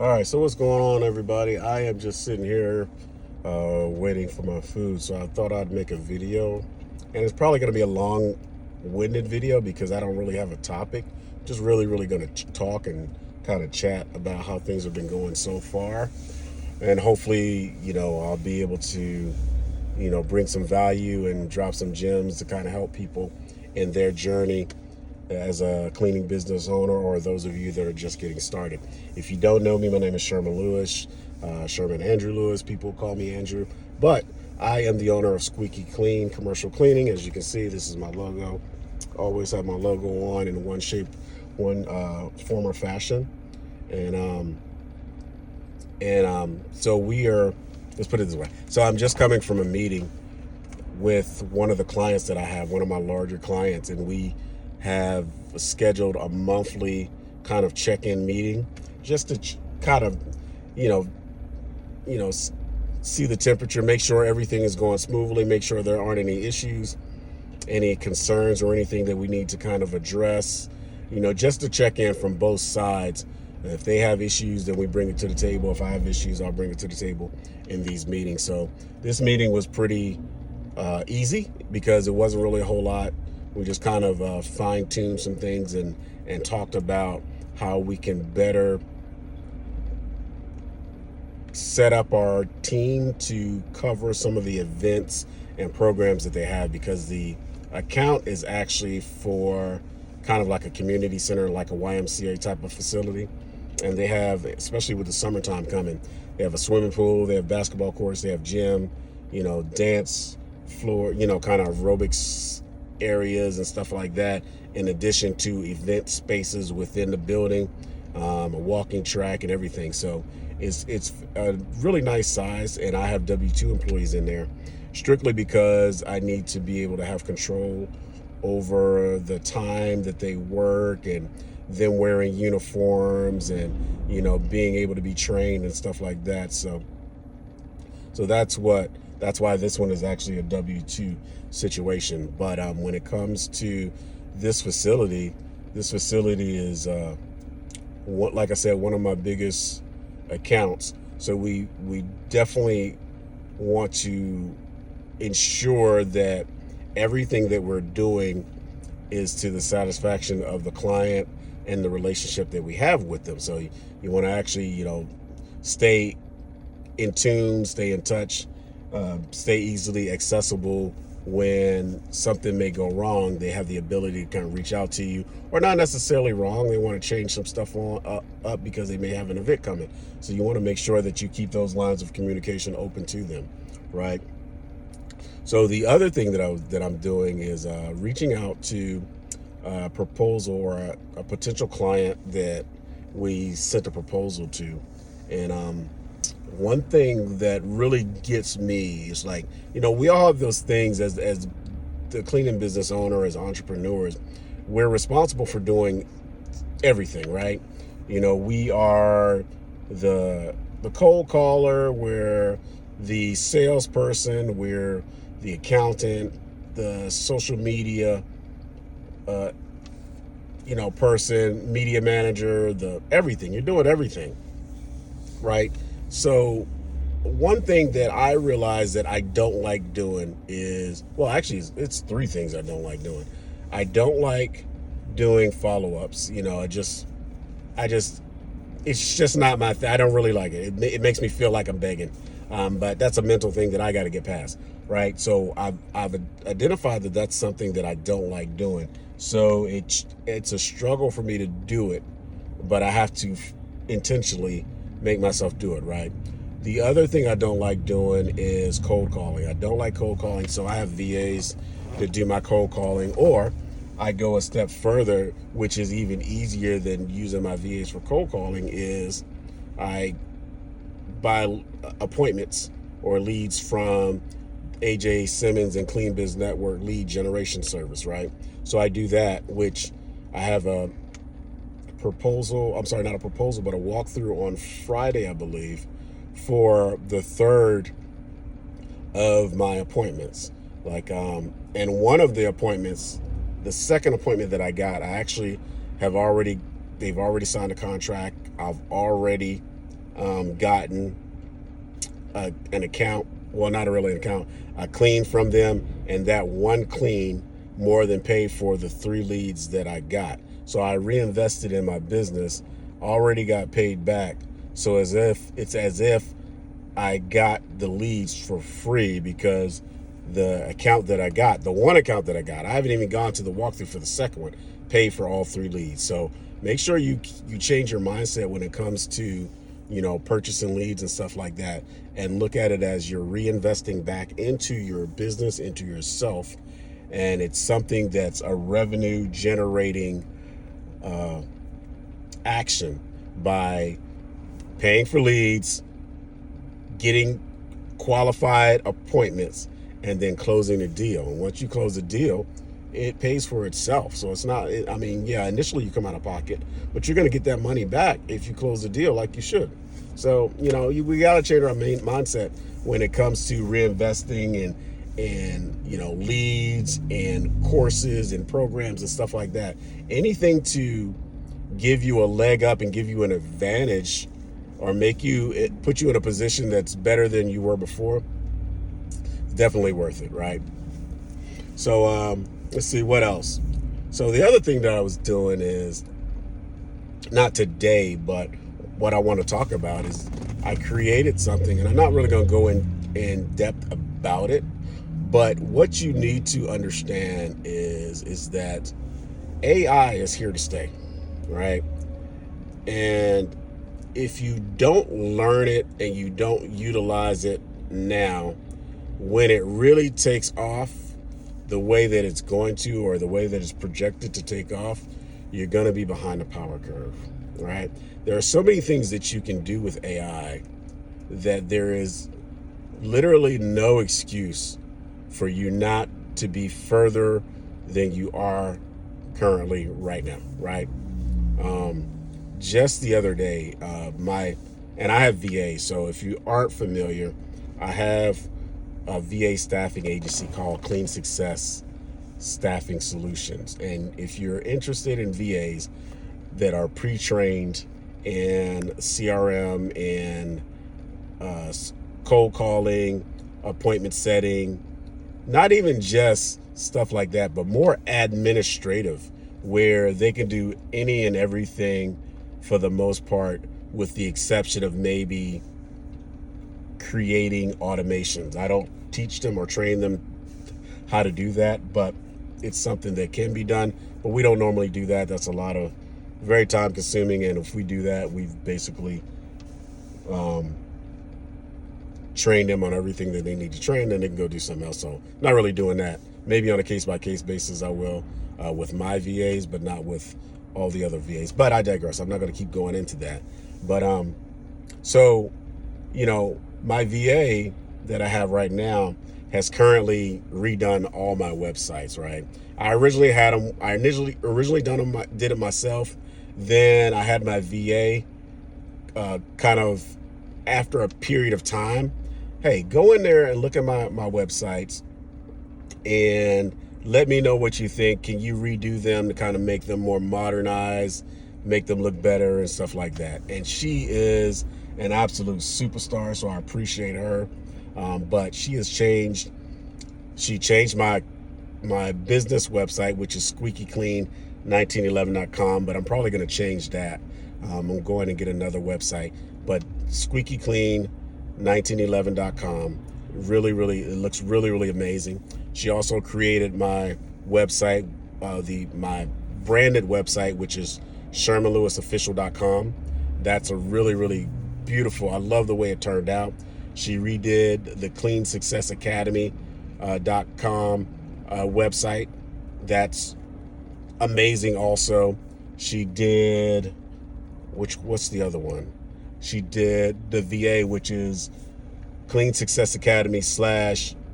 All right, so what's going on, everybody? I am just sitting here waiting for my food, so I thought I'd make a video. And it's probably going to be a long-winded video because I don't really have a topic. Just really going to talk and kind of chat about how things have been going so far. And hopefully, I'll be able to, bring some value and drop some gems to kind of help people in their journey as a cleaning business owner, or those of you that are just getting started. If you don't know me, my name is Sherman Lewis, Sherman Andrew Lewis. People call me Andrew, but I am the owner of Squeaky Clean Commercial Cleaning. As you can see, this is my logo. Always have my logo on in one shape, one form or fashion. So we are, let's put it this way. So I'm just coming from a meeting with one of the clients that I have, one of my larger clients, and we have scheduled a monthly kind of check-in meeting just to kind of, you know, see the temperature, make sure everything is going smoothly, make sure there aren't any issues, any concerns or anything that we need to kind of address, just to check in from both sides. If they have issues, then we bring it to the table. If I have issues, I'll bring it to the table in these meetings. So this meeting was pretty easy because it wasn't really a whole lot. We just kind of fine-tuned some things and talked about how we can better set up our team to cover some of the events and programs that they have, because the account is actually for kind of like a community center, like a YMCA type of facility. And they have, especially with the summertime coming, they have a swimming pool, they have basketball courts, they have gym, dance floor, kind of aerobics areas and stuff like that, in addition to event spaces within the building, a walking track and everything. So it's a really nice size, and I have W-2 employees in there strictly because I need to be able to have control over the time that they work and them wearing uniforms and being able to be trained and stuff like that. So that's why this one is actually a W-2 situation. But when it comes to this facility is like I said, one of my biggest accounts. So we definitely want to ensure that everything that we're doing is to the satisfaction of the client and the relationship that we have with them. So you want to actually, stay in tune, stay in touch, stay easily accessible. When something may go wrong, they have the ability to kind of reach out to you, or not necessarily wrong. They want to change some stuff up because they may have an event coming. So you want to make sure that you keep those lines of communication open to them, right? So the other thing that I'm doing is reaching out to a proposal or a potential client that we sent a proposal to. And one thing that really gets me is, like, we all have those things as the cleaning business owner, as entrepreneurs. We're responsible for doing everything, right? We are the cold caller, we're the salesperson, we're the accountant, the social media person, media manager, everything. You're doing everything, right? So one thing that I realize that I don't like doing is, well, actually it's three things I don't like doing. I don't like doing follow-ups. It's just not my thing. I don't really like it. It makes me feel like I'm begging. But that's a mental thing that I got to get past, right? So I've identified that that's something that I don't like doing. So it's a struggle for me to do it, but I have to intentionally make myself do it, right? The other thing I don't like doing is cold calling. I don't like cold calling, so I have VAs that do my cold calling, or I go a step further, which is even easier than using my VAs for cold calling, is I buy appointments or leads from AJ Simmons and Clean Biz Network lead generation service, right? So I do that, which I have a proposal, I'm sorry, not a proposal, but a walkthrough on Friday, I believe, for the third of my appointments. And one of the appointments, the second appointment that I got, they've already signed a contract. I've already gotten an account, well, not really an account, a clean from them, and that one clean more than paid for the 3 leads that I got. So I reinvested in my business, already got paid back. So it's as if I got the leads for free, because the account that I got, the one account that I got, I haven't even gone to the walkthrough for the second one, paid for all 3 leads. So make sure you change your mindset when it comes to, purchasing leads and stuff like that, and look at it as you're reinvesting back into your business, into yourself, and it's something that's a revenue generating action by paying for leads, getting qualified appointments, and then closing a deal. And once you close a deal, it pays for itself. So it's not, initially you come out of pocket, but you're going to get that money back if you close the deal like you should. So, we got to change our main mindset when it comes to reinvesting and leads and courses and programs and stuff like that. Anything to give you a leg up and give you an advantage, or put you in a position that's better than you were before, definitely worth it, right? So let's see what else. So the other thing that I was doing is, not today, but what I want to talk about is I created something, and I'm not really going to go in depth about it, but what you need to understand is that AI is here to stay, right? And if you don't learn it and you don't utilize it now, when it really takes off the way that it's going to, or the way that it's projected to take off, you're going to be behind the power curve, right? There are so many things that you can do with AI that there is literally no excuse for you not to be further than you are currently right now, right? Just the other day, and I have VA, so if you aren't familiar, I have a VA staffing agency called Clean Success Staffing Solutions. And if you're interested in VAs that are pre-trained in CRM and cold calling, appointment setting, not even just stuff like that, but more administrative, where they can do any and everything for the most part, with the exception of maybe creating automations. I don't teach them or train them how to do that, but it's something that can be done. But we don't normally do that. That's a lot of very time consuming, and if we do that, we've basically trained them on everything that they need to train, then they can go do something else. So not really doing that. Maybe on a case-by-case basis I will with my VAs, but not with all the other VAs. But I digress. I'm not going to keep going into that. But so my VA that I have right now has currently redone all my websites, right? I originally did it myself. Then I had my VA kind of, after a period of time, hey, go in there and look at my websites and let me know what you think. Can you redo them to kind of make them more modernized, make them look better and stuff like that? And she is an absolute superstar, so I appreciate her. But she has changed. She changed my business website, which is squeakyclean1911.com, but I'm probably going to change that. I'm going to get another website, but squeakyclean1911.com. Really, it looks really, really amazing. She also created my website, my branded website, which is ShermanLewisOfficial.com. That's a really, really beautiful. I love the way it turned out. She redid the Clean Success Academy.com website. That's amazing. Also, she did, what's the other one? She did the VA, which is Clean Success Academy /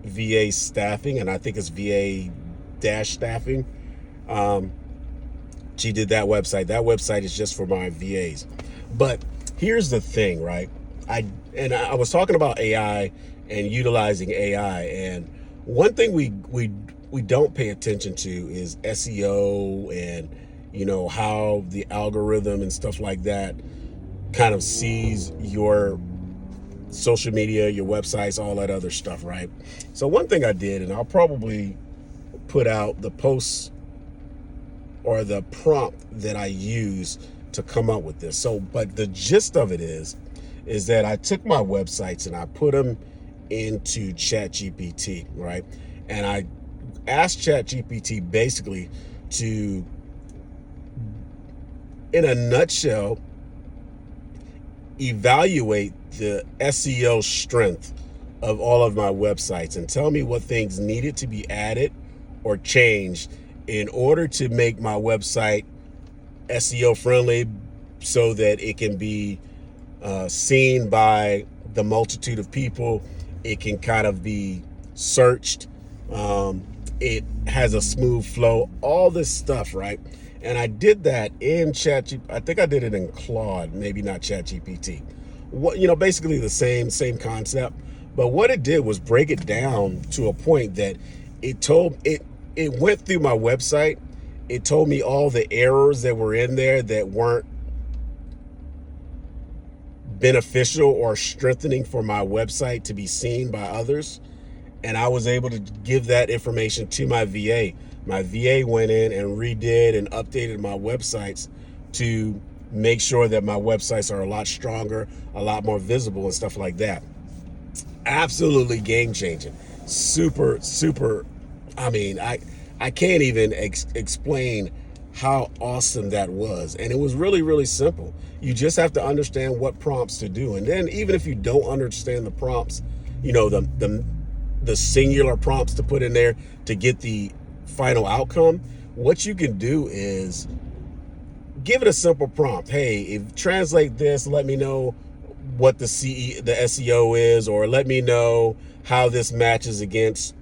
VA staffing, and I think it's VA staffing. She did that website. That website is just for my VAs. But here's the thing, right? I was talking about AI and utilizing AI, and one thing we don't pay attention to is SEO and how the algorithm and stuff like that kind of sees your social media, your websites, all that other stuff, right? So one thing I did, and I'll probably put out the posts or the prompt that I use to come up with this. So, but the gist of it is that I took my websites and I put them into ChatGPT, right? And I asked ChatGPT basically to, in a nutshell, evaluate the SEO strength of all of my websites and tell me what things needed to be added or changed in order to make my website SEO friendly so that it can be seen by the multitude of people. It can kind of be searched. It has a smooth flow, all this stuff, right? And I did that in ChatGPT. I think I did it in Claude, maybe not ChatGPT. Basically the same concept. But what it did was break it down to a point that it went through my website. It told me all the errors that were in there that weren't beneficial or strengthening for my website to be seen by others. And I was able to give that information to my VA. My VA went in and redid and updated my websites to make sure that my websites are a lot stronger, a lot more visible and stuff like that. Absolutely game changing. Super, super. I mean, I can't even explain how awesome that was. And it was really, really simple. You just have to understand what prompts to do. And then even if you don't understand the prompts, the singular prompts to put in there to get the final outcome, what you can do is give it a simple prompt. Hey, if translate this, let me know what the SEO is, or let me know how this matches against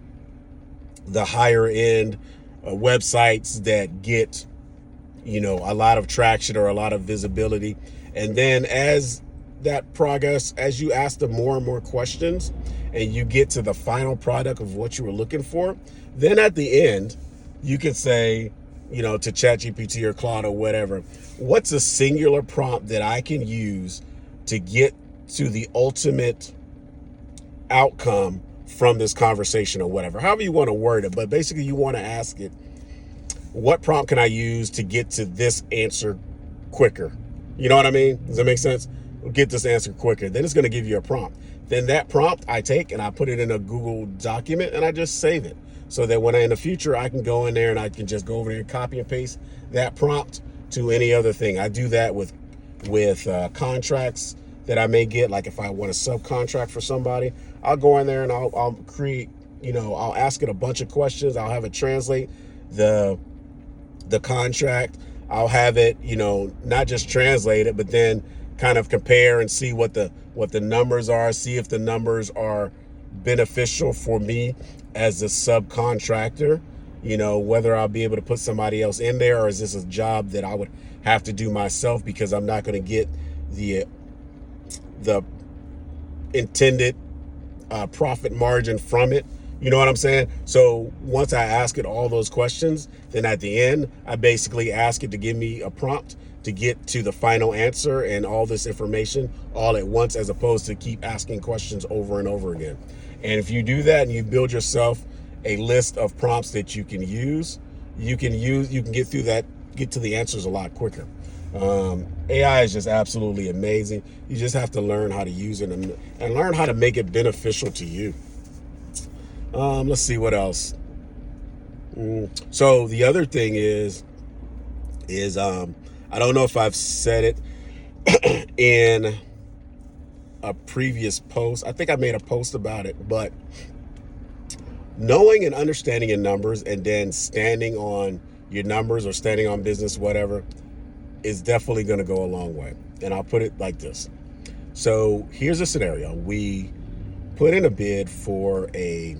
the higher end websites that get a lot of traction or a lot of visibility. And then as you ask them more and more questions and you get to the final product of what you were looking for, then at the end you can say, to ChatGPT or Claude or whatever, what's a singular prompt that I can use to get to the ultimate outcome from this conversation, or whatever, however you want to word it. But basically you want to ask it, what prompt can I use to get to this answer quicker? You know what I mean? Does that make sense? Get this answer quicker. Then it's going to give you a prompt. Then that prompt I take and I put it in a Google document and I just save it, so that when in the future I can go in there and I can just go over there and copy and paste that prompt to any other thing. I do that with contracts that I may get. Like if I want to subcontract for somebody, I'll go in there and I'll create, I'll ask it a bunch of questions. I'll have it translate the contract. I'll have it, not just translate it, but then kind of compare and see what the numbers are, see if the numbers are beneficial for me as a subcontractor, whether I'll be able to put somebody else in there, or is this a job that I would have to do myself because I'm not going to get the intended profit margin from it. You know what I'm saying? So once I ask it all those questions, then at the end, I basically ask it to give me a prompt to get to the final answer and all this information all at once, as opposed to keep asking questions over and over again. And if you do that and you build yourself a list of prompts that you can use, you can get to the answers a lot quicker. AI is just absolutely amazing. You just have to learn how to use it and learn how to make it beneficial to you. Let's see what else. So the other thing is I don't know if I've said it in a previous post. I think I made a post about it, but knowing and understanding your numbers and then standing on your numbers or standing on business, whatever, is definitely going to go a long way. And I'll put it like this. So here's a scenario. We put in a bid for a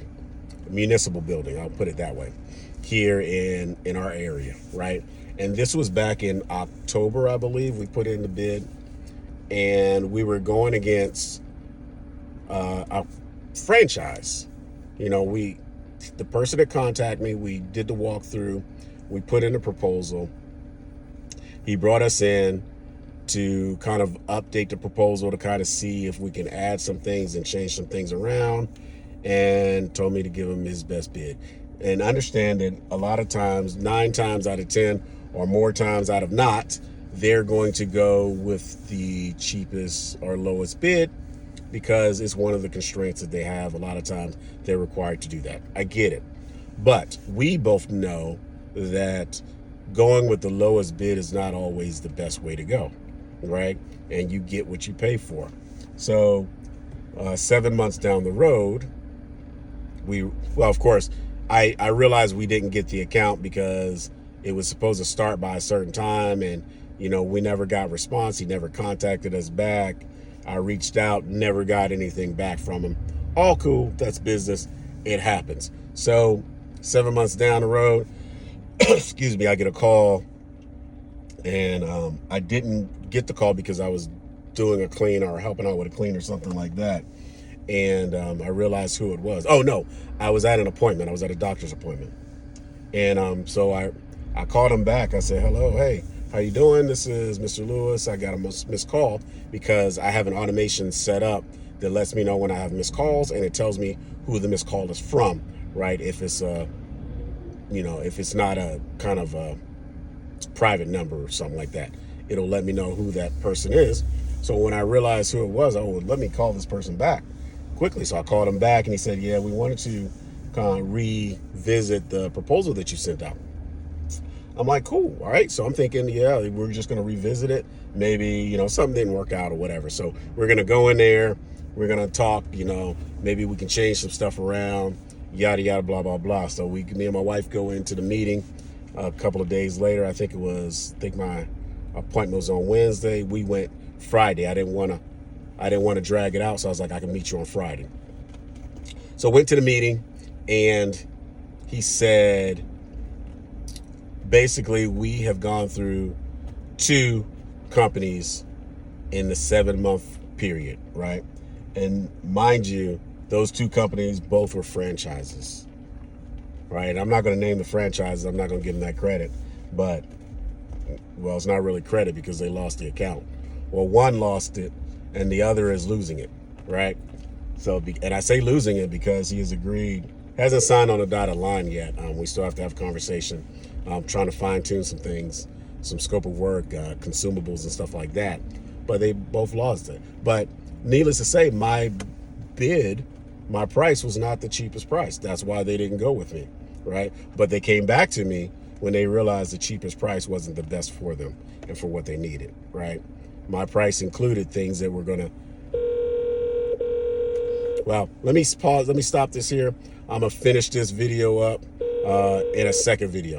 municipal building, I'll put it that way, here in our area, right? And this was back in October, I believe. We put in the bid, and we were going against a franchise. The person that contacted me, we did the walkthrough, we put in a proposal. He brought us in. to kind of update the proposal to kind of see if we can add some things and change some things around, and told me to give him his best bid. And understand that a lot of times, 9 times out of 10 or more times out of not, they're going to go with the cheapest or lowest bid because it's one of the constraints that they have. A lot of times they're required to do that. I get it. But we both know that going with the lowest bid is not always the best way to go, right? And you get what you pay for. So 7 months down the road, of course, I realized we didn't get the account because it was supposed to start by a certain time, and we never got response. He never contacted us back. I reached out, never got anything back from him. All cool, that's business. It happens. So 7 months down the road, excuse me, I get a call, and I didn't get the call because I was doing a clean or helping out with a clean or something like that. And I realized who it was. Oh no, I was at an appointment. I was at a doctor's appointment. And so I called him back. I said, hello, hey, how you doing? This is Mr. Lewis. I got a missed call because I have an automation set up that lets me know when I have missed calls, and it tells me who the missed call is from, right? If it's if it's not a kind of a private number or something like that, it'll let me know who that person is. So when I realized who it was, let me call this person back quickly. So I called him back, and he said, yeah, we wanted to kind of revisit the proposal that you sent out. I'm like, cool, all right. So I'm thinking, yeah, we're just going to revisit it. Maybe, something didn't work out or whatever. So we're going to go in there. We're going to talk, maybe we can change some stuff around, yada, yada, blah, blah, blah. So me and my wife go into the meeting a couple of days later. I think my appointment was on Wednesday. We went Friday. I didn't want to drag it out. So I was like, I can meet you on Friday. So went to the meeting, and he said, basically, we have gone through 2 companies in the 7-month period, right? And mind you, those 2 companies both were franchises, right? I'm not going to name the franchises. I'm not going to give them that credit. But, well, it's not really credit because they lost the account. Well, one lost it, and the other is losing it, right? So, and I say losing it because he has agreed, hasn't signed on a dotted line yet. We still have to have a conversation. Trying to fine tune some things, some scope of work, consumables and stuff like that. But they both lost it. But needless to say, my price was not the cheapest price. That's why they didn't go with me, right? But they came back to me when they realized the cheapest price wasn't the best for them and for what they needed, right? My price included things that were gonna, well, let me pause, let me stop this here. I'm gonna finish this video up in a second video.